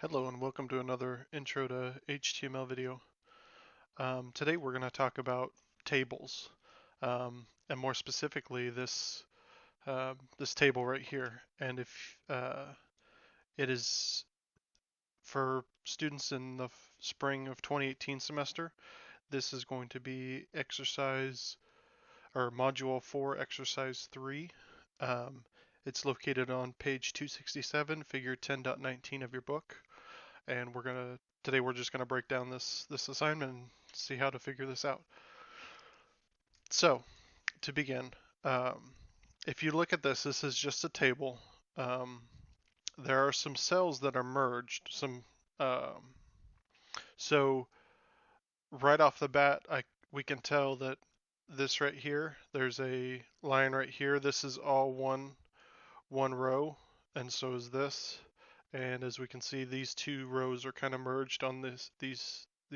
Hello and welcome to another Intro to HTML video. Today we're going to talk about tables, and more specifically this table right here. And if it is for students in the spring of 2018 semester, this is going to be exercise or module 4, exercise 3. It's located on page 267, figure 10.19 of your book. And today we're just gonna break down this assignment and see how to figure this out. So to begin, um, if you look at this is just a table. Um, there are some cells that are merged. Um, so right off the bat, we can tell that this right here, there's a line right here. This is all one row, and so is this. And as we can see, these two rows are kind of merged on these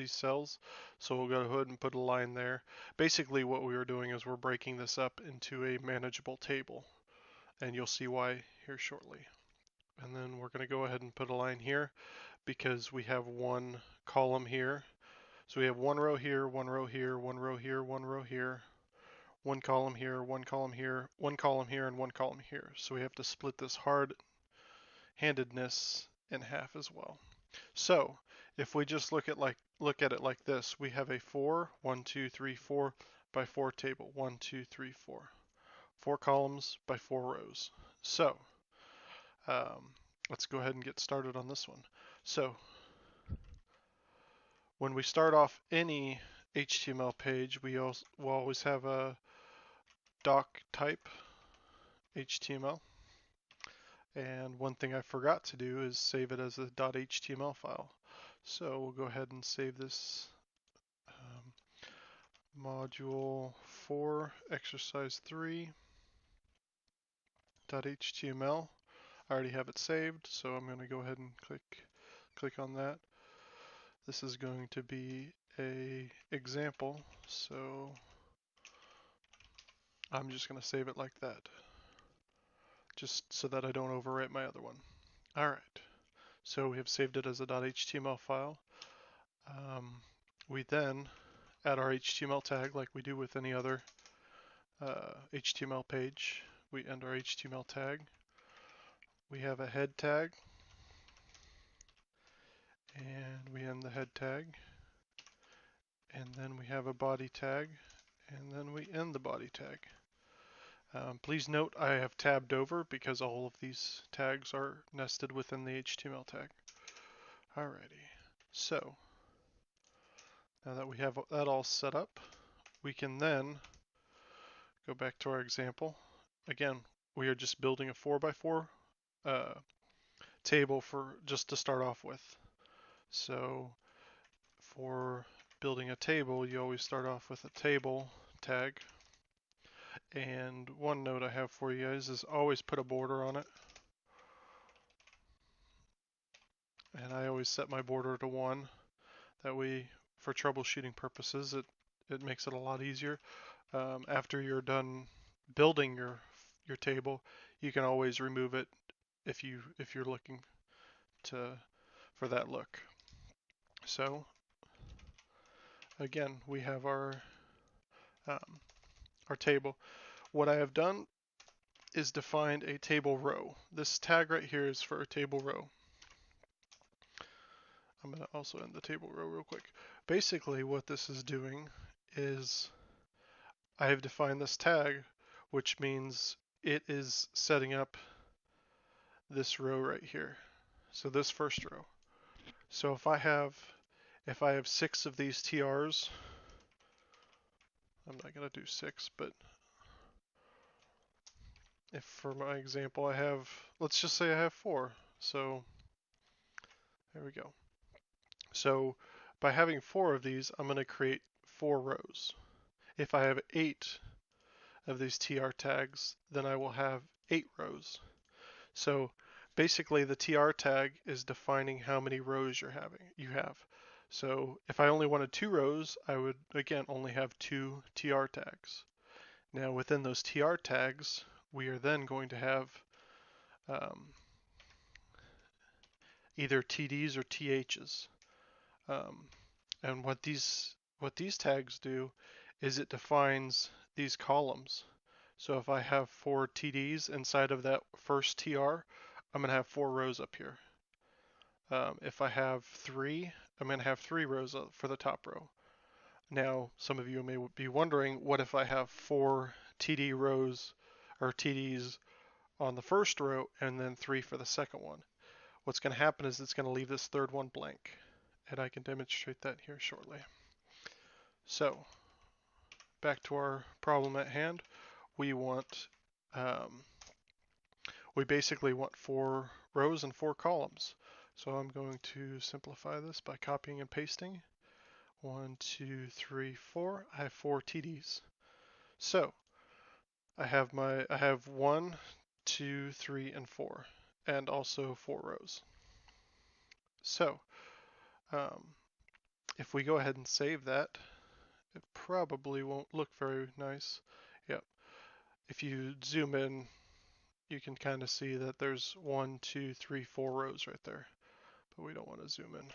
cells. So we'll go ahead and put a line there. Basically what we were doing is we're breaking this up into a manageable table, and you'll see why here shortly. And then we're going to go ahead and put a line here because we have one column here. So we have one row here, one row here, one row here, one row here, one column here, one column here, one column here, and one column here. So we have to split this hard-handedness in half as well. So if we just look at it like this, we have a 1, 2, 3, 4 by 4 table. 1, 2, 3, 4. 4 columns by 4 rows. So um, let's go ahead and get started on this one. So when we start off any HTML page, we'll always have a doc type HTML. And one thing I forgot to do is save it as a .html file. So we'll go ahead and save this module 4 exercise 3 .html. I already have it saved, so I'm going to go ahead and click on that. This is going to be a example, so I'm just going to save it like that, just so that I don't overwrite my other one. Alright, so we have saved it as a .html file. We then add our HTML tag like we do with any other HTML page. We end our HTML tag. We have a head tag, and we end the head tag, and then we have a body tag, and then we end the body tag. Please note I have tabbed over because all of these tags are nested within the HTML tag. Alrighty, so now that we have that all set up, we can then go back to our example. Again, we are just building a 4x4 table for just to start off with. So for building a table, you always start off with a table tag. And one note I have for you guys is always put a border on it. And I always set my border to 1. That way, for troubleshooting purposes, it makes it a lot easier. After you're done building your table, you can always remove it if you're looking for that look. So again, we have our table. What I have done is defined a table row. This tag right here is for a table row. I'm going to also end the table row real quick. Basically what this is doing is I have defined this tag, which means it is setting up this row right here. So this first row. So if I have 6 of these TRs, I'm not going to do 6, but if for my example I have, let's just say I have 4. So there we go. So by having 4 of these, I'm going to create 4 rows. If I have 8 of these TR tags, then I will have 8 rows. So basically the TR tag is defining how many rows you have. So if I only wanted 2 rows, I would again only have 2 TR tags. Now within those TR tags, we are then going to have either TDs or THs. Um, and what these tags do is it defines these columns. So if I have 4 TDs inside of that first TR, I'm going to have 4 rows up here. If I have 3, I'm going to have 3 rows for the top row. Now, some of you may be wondering, what if I have 4 TD rows or TDs on the first row and then 3 for the second one? What's going to happen is it's going to leave this third one blank, and I can demonstrate that here shortly. So, back to our problem at hand. We basically want 4 rows and 4 columns. So I'm going to simplify this by copying and pasting. 1, 2, 3, 4. I have 4 TDs. So I have 1, 2, 3, and 4, and also 4 rows. So um, if we go ahead and save that, it probably won't look very nice. Yep. If you zoom in, you can kind of see that there's 1, 2, 3, 4 rows right there, but we don't want to zoom in.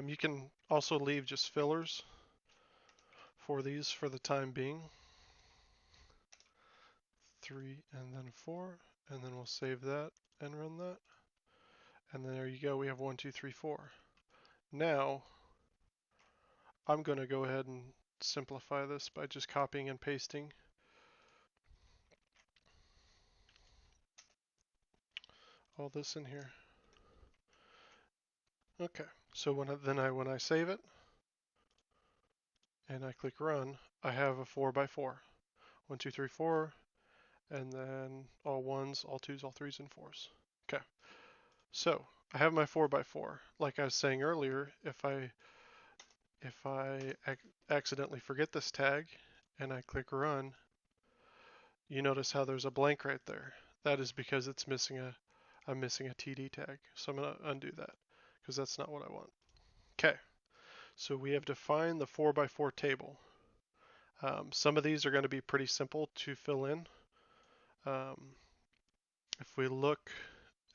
You can also leave just fillers for these for the time being. 3 and then 4, and then we'll save that and run that. And then there you go, we have 1, 2, 3, 4. Now, I'm going to go ahead and simplify this by just copying and pasting all this in here. Okay, so when I save it and I click run, I have a 4 by 4. 1, 2, 3, 4, and then all 1s, all 2s, all 3s, and 4s. Okay, so I have my 4 by 4. Like I was saying earlier, if I accidentally forget this tag and I click run, you notice how there's a blank right there. That is because I'm missing a TD tag. So I'm going to undo that because that's not what I want. Okay, so we have defined the 4 by 4 table. Some of these are going to be pretty simple to fill in. If we look,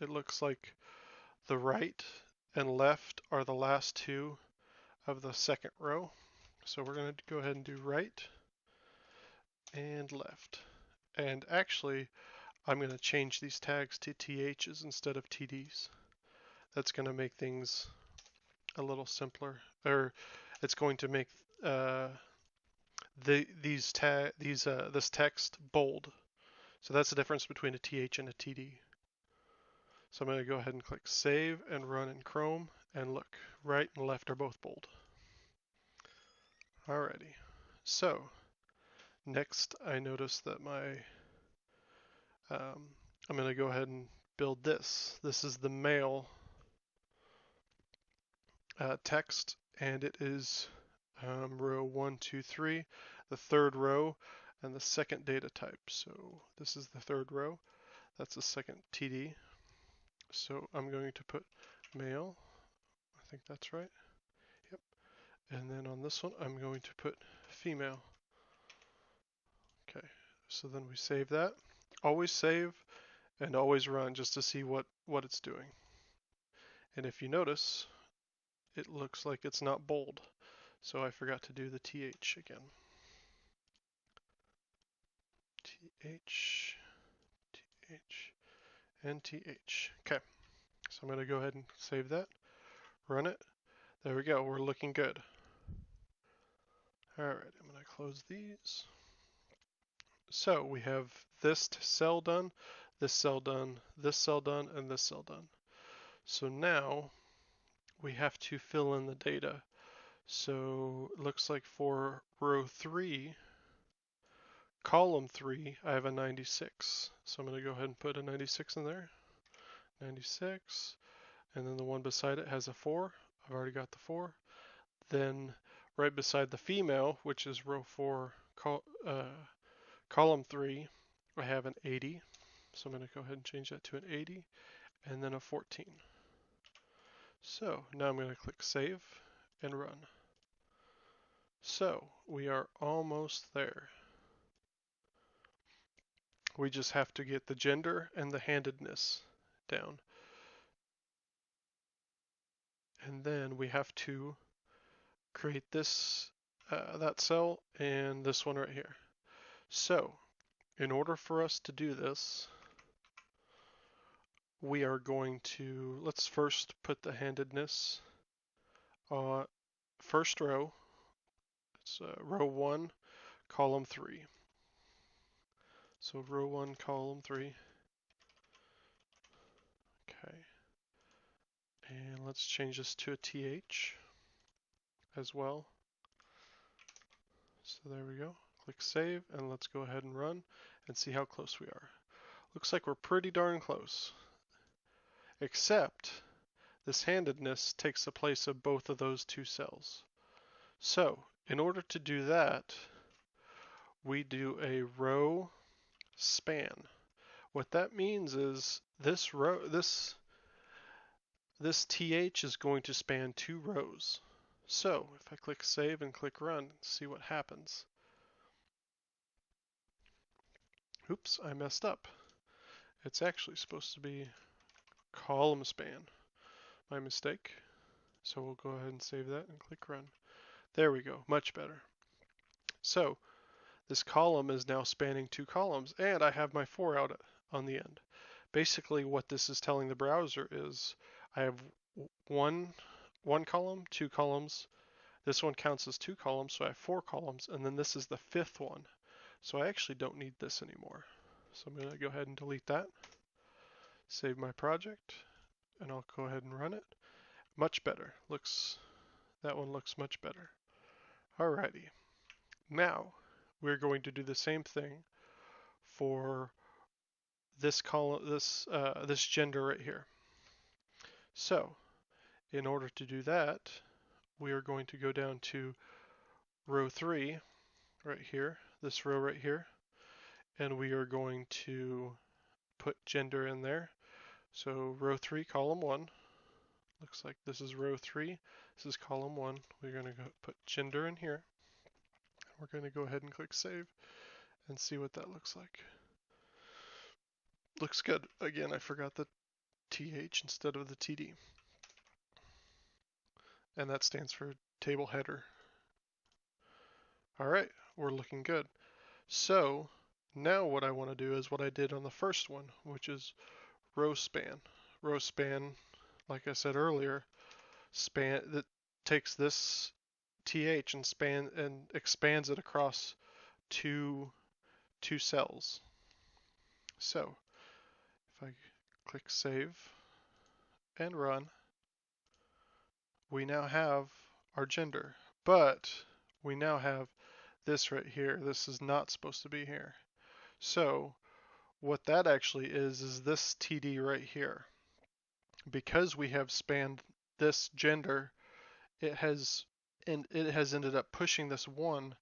it looks like the right and left are the last 2 of the second row. So we're going to go ahead and do right and left. And actually, I'm going to change these tags to THs instead of TDs. That's going to make things a little simpler, or it's going to make this text bold. So that's the difference between a TH and a TD. So I'm going to go ahead and click save and run in Chrome, and look, right and left are both bold. Alrighty, so next I notice that I'm going to go ahead and build this. This is the mail text, and it is row 1, 2, 3, the third row, and the second data type. So this is the third row. That's the second TD. So I'm going to put male. I think that's right. Yep. And then on this one, I'm going to put female. Okay. So then we save that. Always save and always run just to see what it's doing. And if you notice, it looks like it's not bold. So I forgot to do the TH again. TH, TH, and TH. Okay, so I'm going to go ahead and save that, run it. There we go, we're looking good. Alright, I'm going to close these. So we have this cell done, this cell done, this cell done, and this cell done. So now we have to fill in the data. So it looks like for row 3, column 3, I have a 96. So I'm going to go ahead and put a 96 in there. 96. And then the one beside it has a 4. I've already got the 4. Then right beside the female, which is row 4, column 3, I have an 80. So I'm going to go ahead and change that to an 80. And then a 14. So now I'm going to click save and run. So we are almost there. We just have to get the gender and the handedness down. And then we have to create this, that cell and this one right here. So in order for us to do this, we are going to, let's first put the handedness first row. It's row 1, column 3. So row 1, column 3. Okay. And let's change this to a TH as well. So there we go. Click save, and let's go ahead and run and see how close we are. Looks like we're pretty darn close. Except this handedness takes the place of both of those two cells. So in order to do that, we do a row span. What that means is this row, this TH is going to span 2 rows. So if I click save and click run, see what happens. Oops, I messed up. It's actually supposed to be column span. My mistake. So we'll go ahead and save that and click run. There we go, much better. So this column is now spanning 2 columns, and I have my 4 out on the end. Basically what this is telling the browser is I have one column, 2 columns. This one counts as 2 columns, so I have 4 columns, and then this is the 5th one. So I actually don't need this anymore. So I'm going to go ahead and delete that. Save my project, and I'll go ahead and run it. Much better. That one looks much better. Alrighty. Now we're going to do the same thing for this column, this gender right here. So in order to do that, we are going to go down to row 3 right here, this row right here, and we are going to put gender in there. So row 3, column 1. Looks like this is row 3. This is column 1. We're going to go put gender in here. We're going to go ahead and click save and see what that looks like. Looks good. Again, I forgot the TH instead of the TD. And that stands for table header. All right, we're looking good. So now what I want to do is what I did on the first one, which is row span. Row span, like I said earlier, span that takes this TH and expands it across two cells. So if I click save and run, we now have our gender, but we now have this right here. This is not supposed to be here. So what that actually is this TD right here. Because we have spanned this gender, it has ended up pushing this 1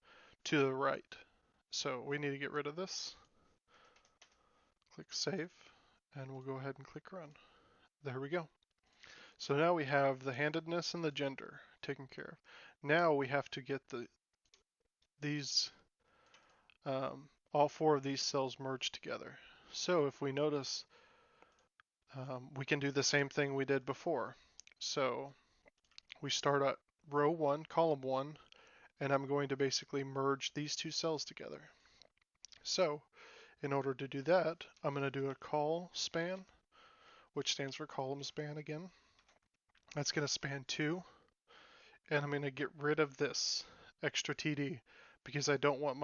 to the right. So we need to get rid of this. Click save, and we'll go ahead and click run. There we go. So now we have the handedness and the gender taken care of. Now we have to get these all 4 of these cells merged together. So if we notice, we can do the same thing we did before. So we start at row 1, column 1, and I'm going to basically merge these 2 cells together. So in order to do that, I'm going to do a call span, which stands for column span again. That's going to span 2, and I'm going to get rid of this extra TD because I don't want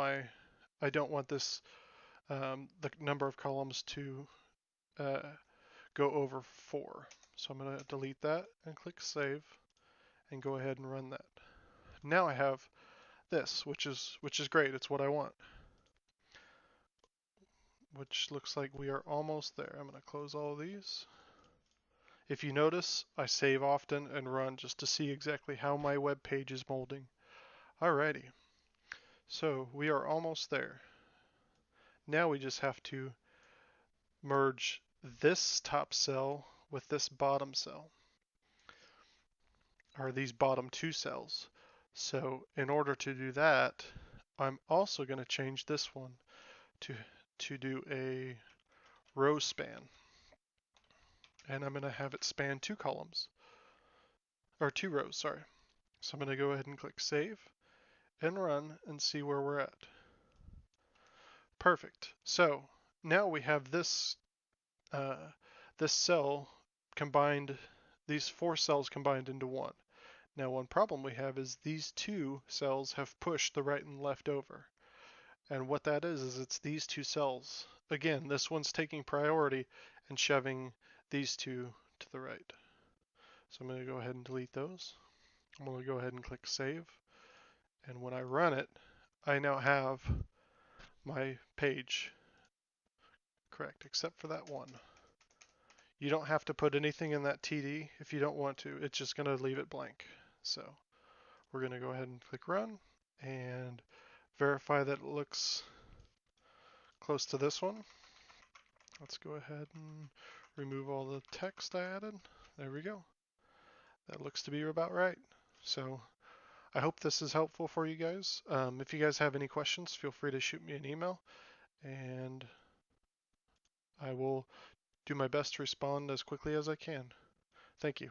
this the number of columns to go over 4. So I'm going to delete that and click save and go ahead and run that. Now I have this, which is great. It's what I want. Which looks like we are almost there. I'm going to close all of these. If you notice, I save often and run just to see exactly how my web page is molding. Alrighty, so we are almost there. Now we just have to merge this top cell with this bottom cell, or these bottom 2 cells. So in order to do that, I'm also going to change this one to do a row span. And I'm going to have it span 2 columns. or 2 rows, sorry. So I'm going to go ahead and click save and run and see where we're at. Perfect. So now we have this cell combined, these 4 cells combined into one. Now one problem we have is these 2 cells have pushed the right and left over. And what that is it's these 2 cells. Again, this one's taking priority and shoving these 2 to the right. So I'm going to go ahead and delete those. I'm going to go ahead and click save. And when I run it, I now have my page correct, except for that one. You don't have to put anything in that TD if you don't want to. It's just going to leave it blank. So we're going to go ahead and click run and verify that it looks close to this one. Let's go ahead and remove all the text I added. There we go. That looks to be about right. So I hope this is helpful for you guys. If you guys have any questions, feel free to shoot me an email and I will do my best to respond as quickly as I can. Thank you.